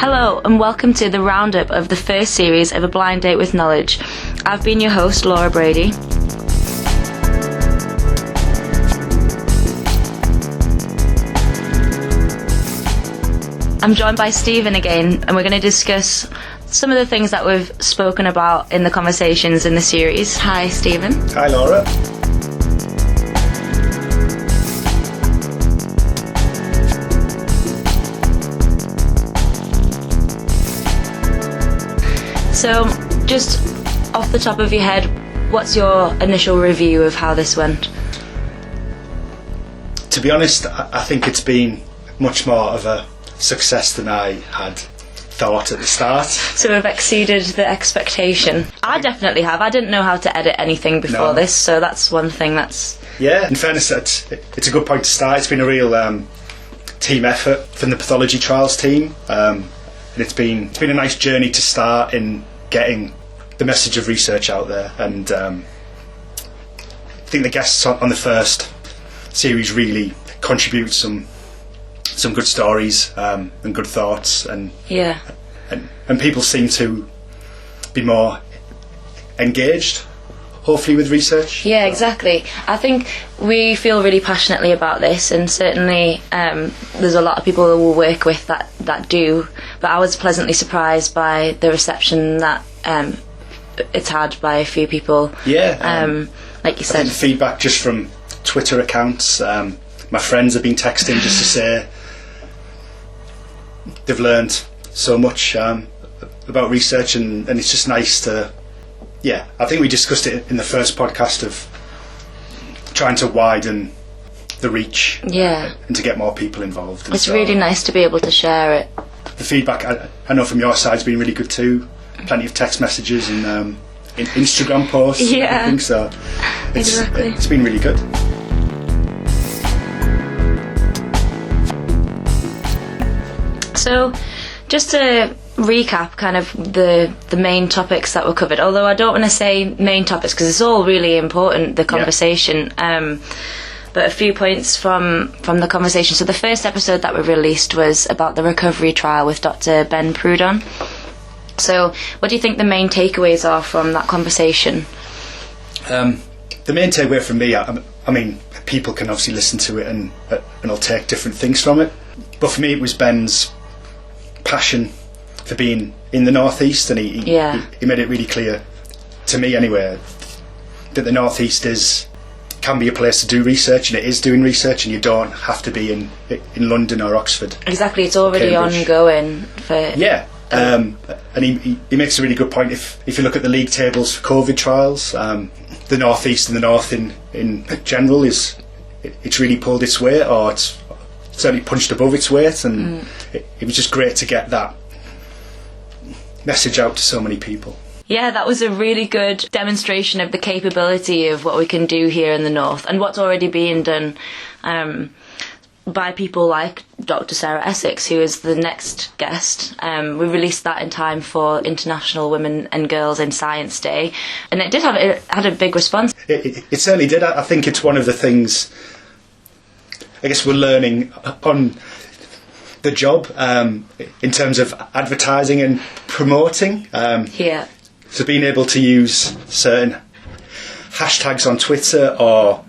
Hello and welcome to the roundup of the first series of A Blind Date with Knowledge. I've been your host, Laura Brady. I'm joined by Stephen again, and we're going to discuss some of the things that we've spoken about in the conversations in the series. Hi, Stephen. Hi, Laura. So, just off the top of your head, what's your initial review of how this went? To be honest, I think it's been much more of a success than I had thought at the start. So we've exceeded the expectation. I definitely have. I didn't know how to edit anything before this, so that's one thing that's... Yeah, in fairness, it's a good point to start. It's been a real team effort from the pathology trials team. And it's been a nice journey to start in getting the message of research out there, and I think the guests on the first series really contribute some good stories and good thoughts, and people seem to be more engaged, hopefully, with research. Yeah, exactly. I think we feel really passionately about this, and certainly there's a lot of people that we'll work with that do, but I was pleasantly surprised by the reception that it's had by a few people. Yeah. Like you said. The feedback just from Twitter accounts, my friends have been texting just to say they've learned so much about research, and it's just nice to... Yeah, I think we discussed it in the first podcast of trying to widen the reach, and to get more people involved. It's really nice to be able to share it. The feedback I know from your side has been really good too. Plenty of text messages and in Instagram posts. Yeah, and everything, so it's been really good. So, just to recap kind of the main topics that were covered, although I don't want to say main topics because it's all really important, the conversation, but a few points from the conversation. So the first episode that we released was about the recovery trial with Dr. Ben Prudon. So what do you think the main takeaways are from that conversation? The main takeaway from me, I mean, people can obviously listen to it and I'll take different things from it, but for me it was Ben's passion for being in the Northeast, and he made it really clear to me anyway that the Northeast can be a place to do research, and it is doing research, and you don't have to be in London or Oxford. Exactly, it's already Cambridge. Ongoing for... Yeah, and he makes a really good point. If you look at the league tables for COVID trials, the Northeast and the North in general it's really pulled its weight, or it's certainly punched above its weight, and it was just great to get that message out to so many people. Yeah, that was a really good demonstration of the capability of what we can do here in the North, and what's already being done by people like Dr. Sarah Essex, who is the next guest. We released that in time for International Women and Girls in Science Day, and it had a big response. It certainly did. I think it's one of the things I guess we're learning on the job in terms of advertising and promoting. So being able to use certain hashtags on Twitter or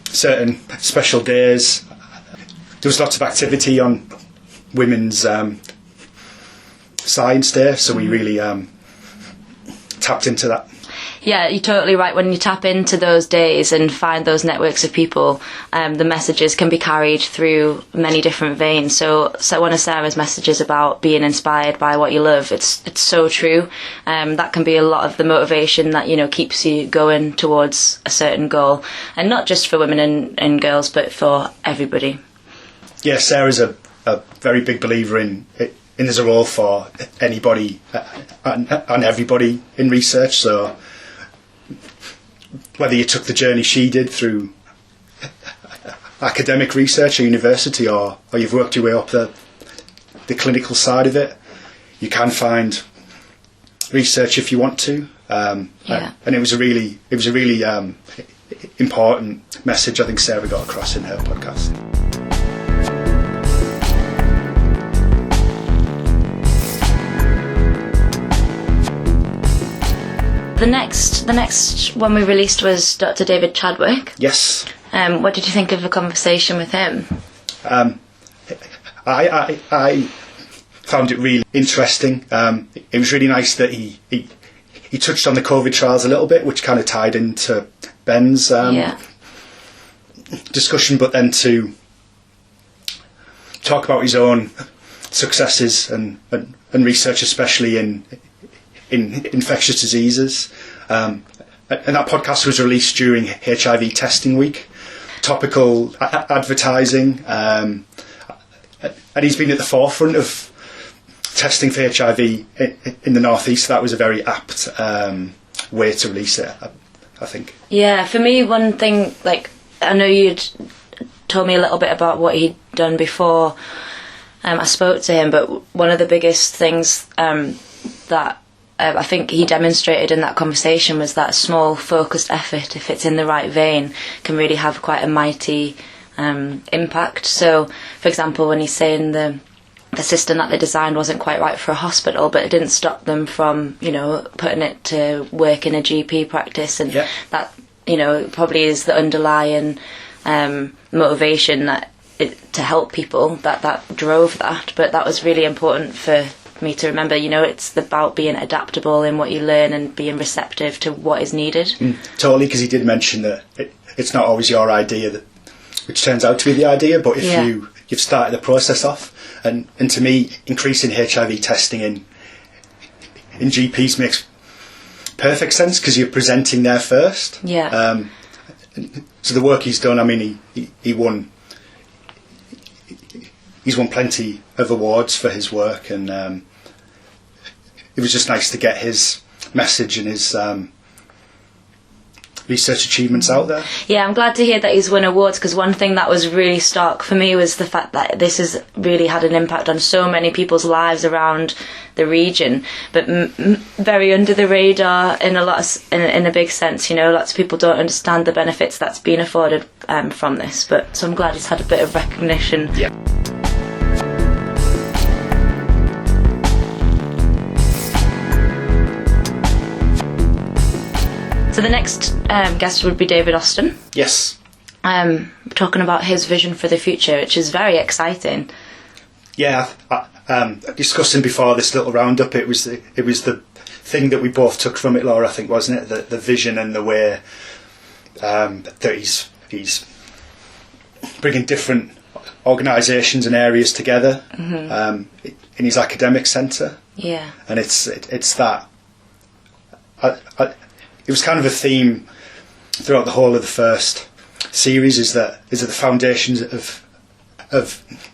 certain special days. There was lots of activity on Women's Science Day, so we really tapped into that. Yeah, you're totally right. When you tap into those days and find those networks of people, the messages can be carried through many different veins. So one of Sarah's messages about being inspired by what you love, it's so true. That can be a lot of the motivation that, keeps you going towards a certain goal. And not just for women and girls, but for everybody. Yeah, Sarah's a very big believer in there's a role for anybody and everybody in research. So whether you took the journey she did through academic research or university, or you've worked your way up the clinical side of it, you can find research if you want to. And it was a really important message I think Sarah got across in her podcast. the next one we released was Dr. David Chadwick. Yes. What did you think of the conversation with him? I found it really interesting. It was really nice that he touched on the COVID trials a little bit, which kind of tied into Ben's discussion, but then to talk about his own successes and research, especially in infectious diseases. And that podcast was released during HIV testing week. Topical advertising, and he's been at the forefront of testing for HIV in the Northeast. That was a very apt way to release it, I think. Yeah, for me, one thing, like, I know you'd told me a little bit about what he'd done before I spoke to him, but one of the biggest things that I think he demonstrated in that conversation was that system focused effort, if it's in the right vein, can really have quite a mighty impact. So, for example, when he's saying the system that they designed wasn't quite right for a hospital, but it didn't stop them from, putting it to work in a GP practice, and that, probably is the underlying motivation to help people that drove that. But that was really important for me to remember. It's about being adaptable in what you learn and being receptive to what is needed. Totally, because he did mention that it's not always your idea which turns out to be the idea, but if you've started the process off, and to me, increasing HIV testing in GPs makes perfect sense, because you're presenting there first. So the work he's done, I mean, he's won plenty of awards for his work, and it was just nice to get his message and his research achievements out there. Yeah, I'm glad to hear that he's won awards, because one thing that was really stark for me was the fact that this has really had an impact on so many people's lives around the region, but very under the radar in a big sense. Lots of people don't understand the benefits that's been afforded from this, but so I'm glad he's had a bit of recognition. Yeah. So the next guest would be David Austin. Yes. Talking about his vision for the future, which is very exciting. Yeah, discussing before this little roundup, it was the thing that we both took from it, Laura, I think, wasn't it? The vision and the way that he's bringing different organisations and areas together in his academic centre. Yeah. And it's that. It was kind of a theme throughout the whole of the first series, is that the foundations of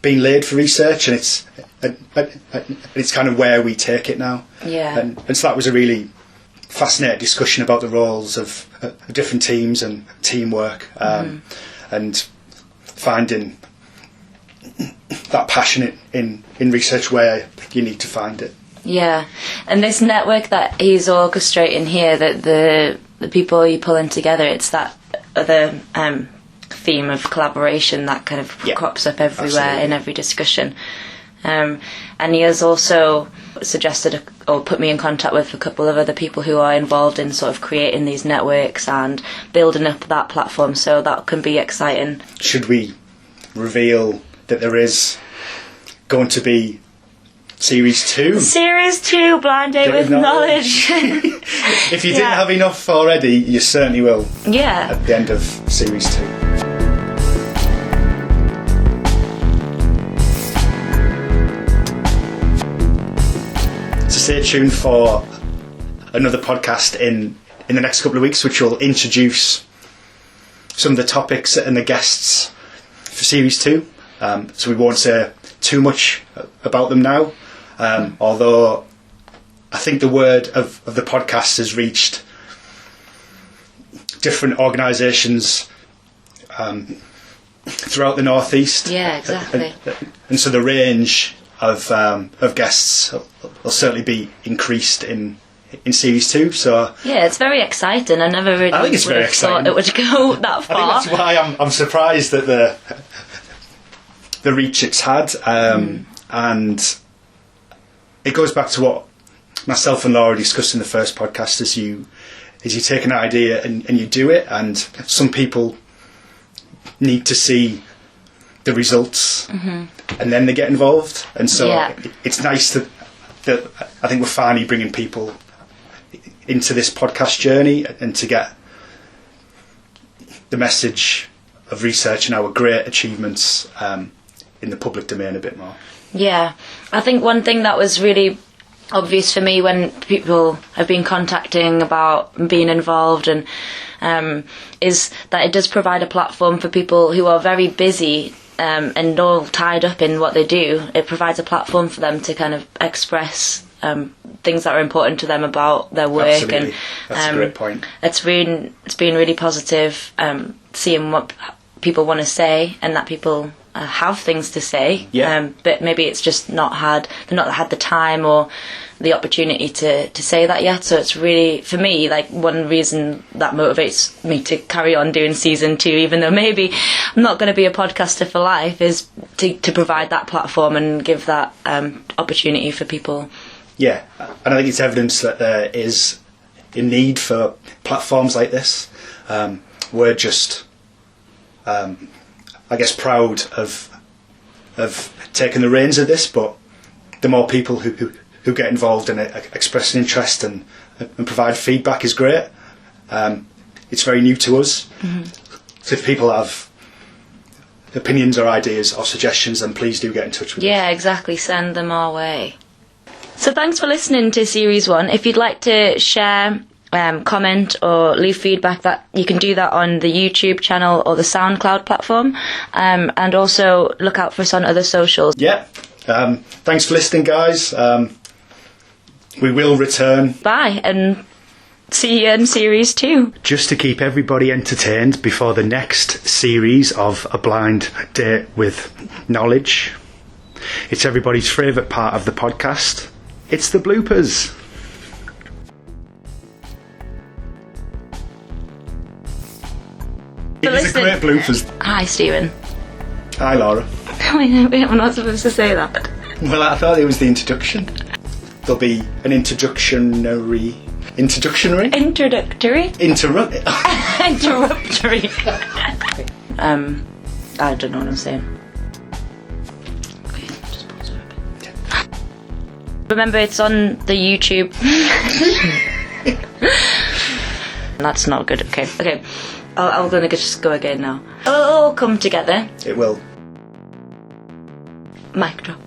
being laid for research, and it's kind of where we take it now. Yeah. And so that was a really fascinating discussion about the roles of different teams and teamwork, and finding that passion in research where you need to find it. Yeah, and this network that he's orchestrating here, that the people you're pulling together, it's that other theme of collaboration that kind of crops up everywhere. Absolutely. In every discussion. And he has also suggested or put me in contact with a couple of other people who are involved in sort of creating these networks and building up that platform, so that can be exciting. Should we reveal that there is going to be Series 2? Series 2, Blind Date with Knowledge. If you didn't have enough already, you certainly will. Yeah. At the end of Series 2. So stay tuned for another podcast in the next couple of weeks, which will introduce some of the topics and the guests for Series 2. So we won't say too much about them now. Although I think the word of the podcast has reached different organisations throughout the Northeast. Yeah, exactly. And so the range of guests will certainly be increased in Series 2. So yeah, it's very exciting. I never really thought it would go that far. I think that's why I'm surprised at the reach it's had, and it goes back to what myself and Laura discussed in the first podcast, is you take an idea and you do it, and some people need to see the results and then they get involved. And so it's nice that I think we're finally bringing people into this podcast journey and to get the message of research and our great achievements in the public domain a bit more. Yeah, I think one thing that was really obvious for me when people have been contacting about being involved and is that it does provide a platform for people who are very busy and all tied up in what they do. It provides a platform for them to kind of express things that are important to them about their work. Absolutely. And that's a great point. It's been really positive seeing what people want to say and that people have things to say, but maybe it's just they've not had the time or the opportunity to say that yet. So it's really, for me, like one reason that motivates me to carry on doing season 2, even though maybe I'm not going to be a podcaster for life, is to provide that platform and give that opportunity for people. Yeah, and I think it's evidence that there is a need for platforms like this. We're just I guess proud of taking the reins of this, but the more people who get involved and express an interest and provide feedback is great. It's very new to us. So if people have opinions or ideas or suggestions, then please do get in touch with us. Yeah, exactly. Send them our way. So thanks for listening to Series 1. If you'd like to share, comment or leave feedback, that you can do that on the YouTube channel or the SoundCloud platform, and also look out for us on other socials. Yeah. Thanks for listening, guys. We will return. Bye, and see you in Series 2. Just to keep everybody entertained before the next series of A Blind Date with Knowledge, it's everybody's favourite part of the podcast. It's the bloopers. It's a great bloopers. Hi, Stephen. Hi, Laura. I'm not supposed to say that. Well, I thought it was the introduction. There'll be an introductory. Interruptory. I don't know what I'm saying. Okay, just pause for a bit. Yeah. Remember, it's on the YouTube. That's not good. Okay. I'm gonna just go again now. It'll all come together. It will. Mic drop.